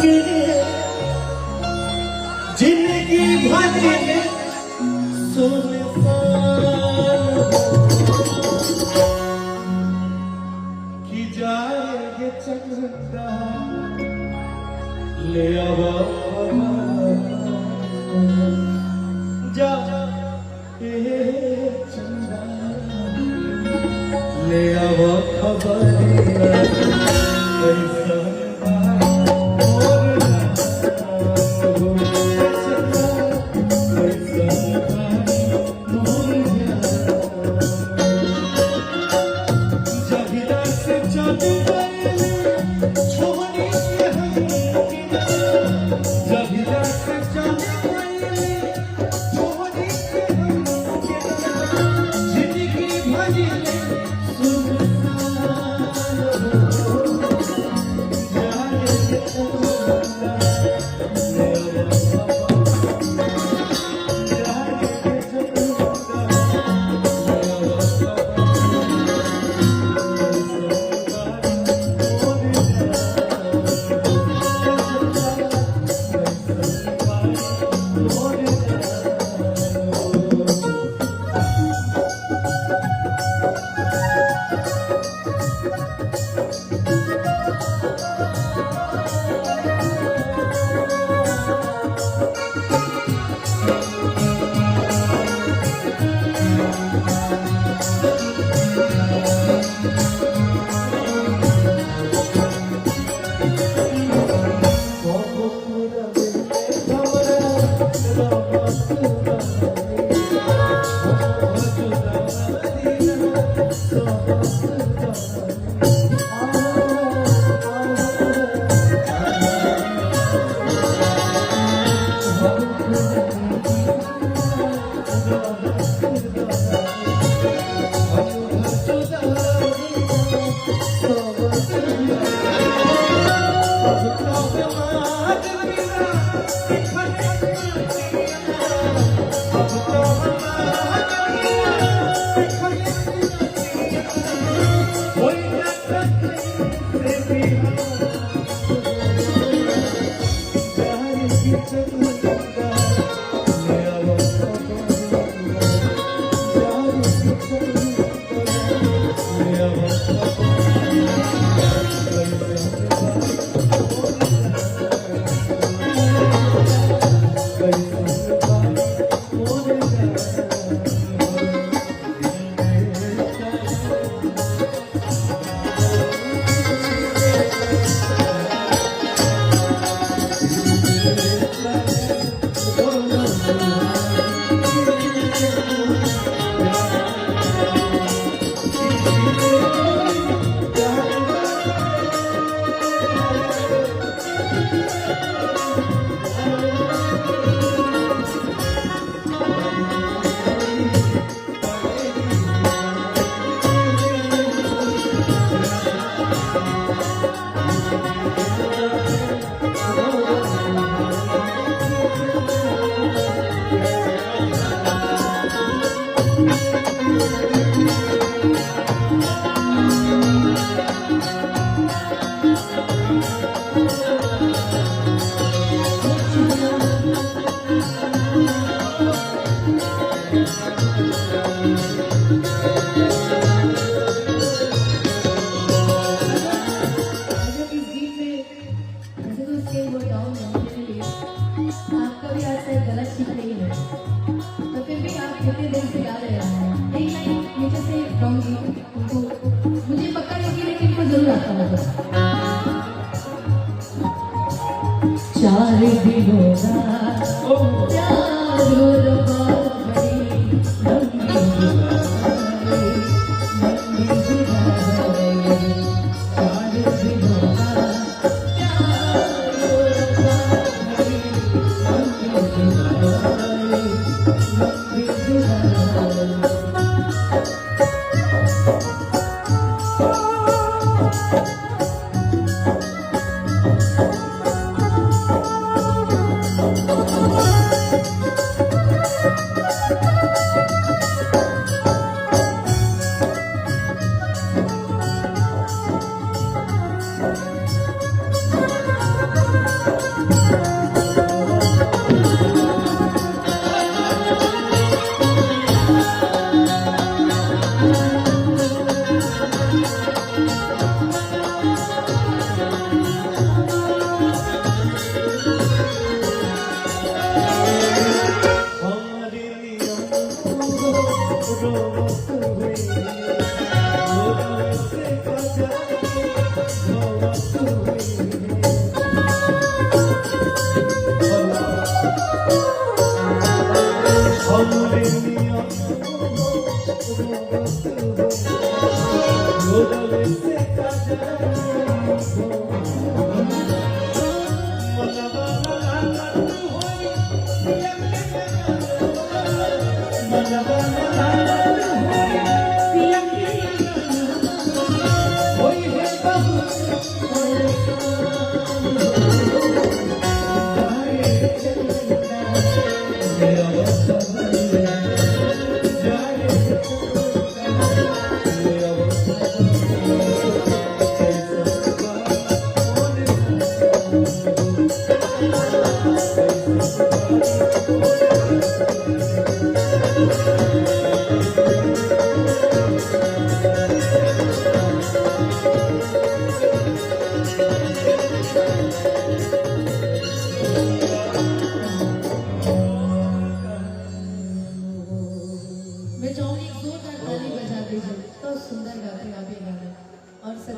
के जिंदगी भरी कि जाएंगे चंदा ले आवा जा चंदा ले आवा खबरिया कैसा मुझे पक्का नहीं लेकिन इनको जरूर आता होगा। चार दिनों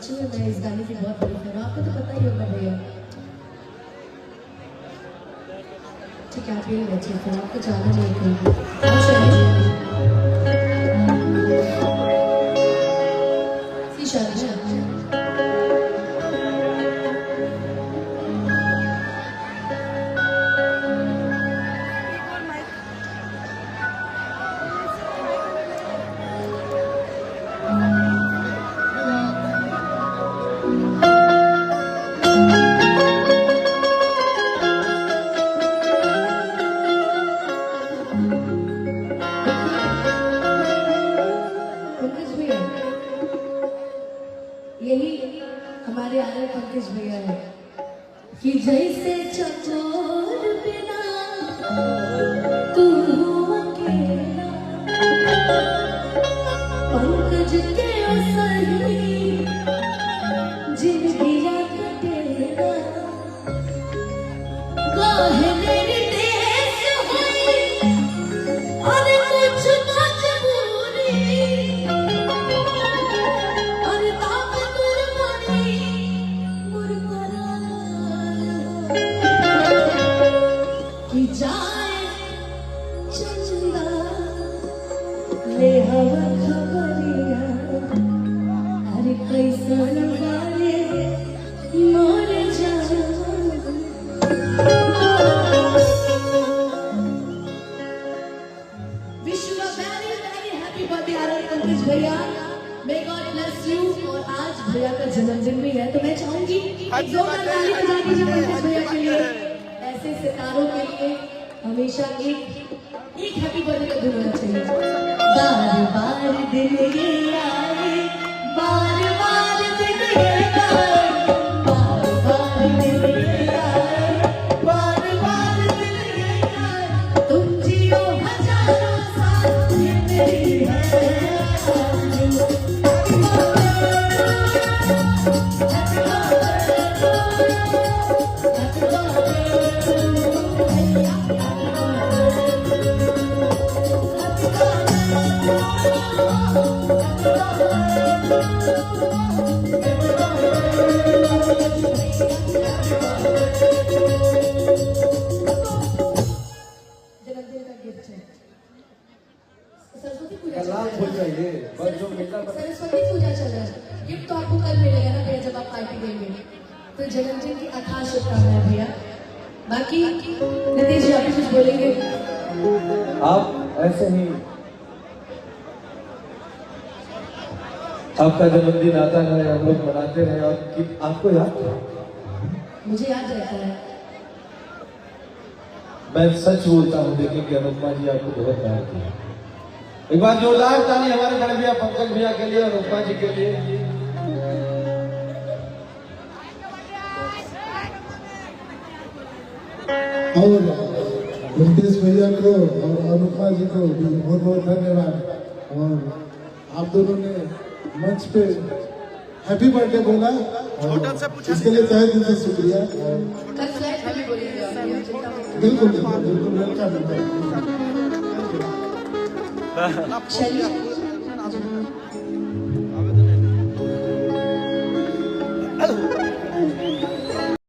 एक्चुअली मैं इस गाने की बहुत बड़ी फैन हूँ, आपको तो पता ही होगा भैया। ठीक है, आप यही बच्चे थे, आपको जाना नहीं कहीं। आप चलिए। सी शादी यही हमारे आर्य पंकज भैया है कि जैसे चकोर बिना तू अकेला, पंकज के सही जिंदगी कटेगा, काहे मेरी देश हुई और कुछ मजबूरी, और ताप कुर्बानी कि जाए चंदा ले हवा खबरिया, अरे कैसन गाने मोर जान। Wish you a very very happy birthday Arya Pankaj भैया, मे गॉड ब्लेस यू। और आज भैया का जन्मदिन भी है, तो मैं चाहूंगी एक जोरदार ताली बजा दीजिए पंकज भैया के लिए। ऐसे सितारों के लिए हमेशा एक हैप्पी बर्थडे का दिन होना चाहिए। बार बार दिन ये आए, बार बार दिन ये आए, बार बार दिन ये आए, बार बार दिन ये आए, तुम जियो हजारों साल ये मेरी है जन्मदिन का गिफ्ट है। सरस्वती पूजा सरस्वती पूजा चल रहा है, गिफ्ट तो आपको कल मिलेगा ना भैया जब आप पार्टी देंगे। तो जन्मदिन की अथाह शुभकामनाएं भैया। बाकी नितेश जी आप कुछ बोलेंगे? आप ऐसे ही आपका जन्मदिन आता है, हम लोग मनाते रहे, और कि आपको याद है? मुझे याद रहता है। मैं सच बोलता हूँ, देखिए कि अनुपमा जी आपको बहुत प्यार किया। एक बार जोरदार ताली हमारे बड़े भैया पंकज भैया के लिए और अनुपमा जी के लिए। और नितेश भैया को और अनुपमा जी को भी बहुत बहुत धन्यवाद। और आप दोनों ने मंच पे हैप्पी बर्थडे बोला, इसके लिए तहे दिल से शुक्रिया। कल फ्लैट में भी बोलेंगे आप, बिल्कुल बिल्कुल बिल्कुल वेलकम। चलिए